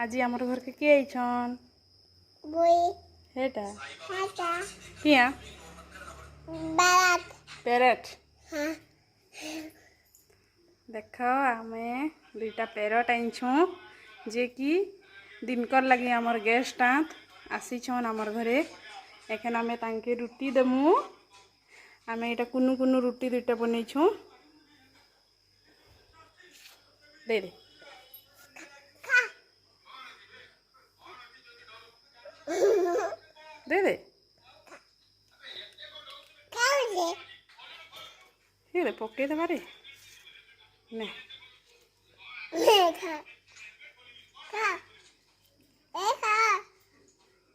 आज आमर घर के किए आइछन हेटा किया पैरट देख आमे दुईटा पैरट आइछू जे कि दिनकर लगी आमर गेस्ट आसीछन आमर घरे एखन आमे तांके रुटी देमु आमे एटा कुनु कुनु रुटी दुईटा बनैछू दे दे दे दे ये पके दे बारे ने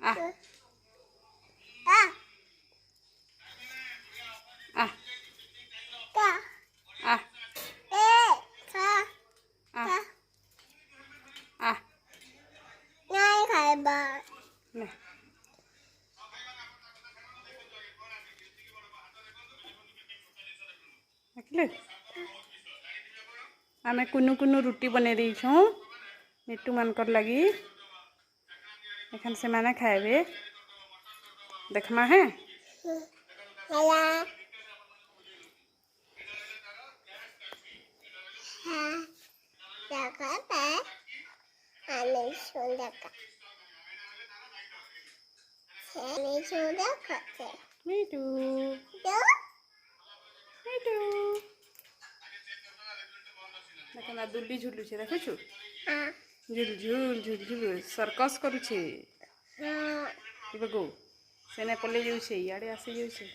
आ आ आ आ ने आमे कुनु कुनु रुटी बने देइछू मिट्टू मानकर लगी एखन से माने खाएबे देखमा है मिट्टू मिट्टू देखना दुल्ली झुलू छे देखछु झुल झुल झुल झुल सर्कस करू छे बगो सेने पले जाऊ छे याडे आसी जाऊ छे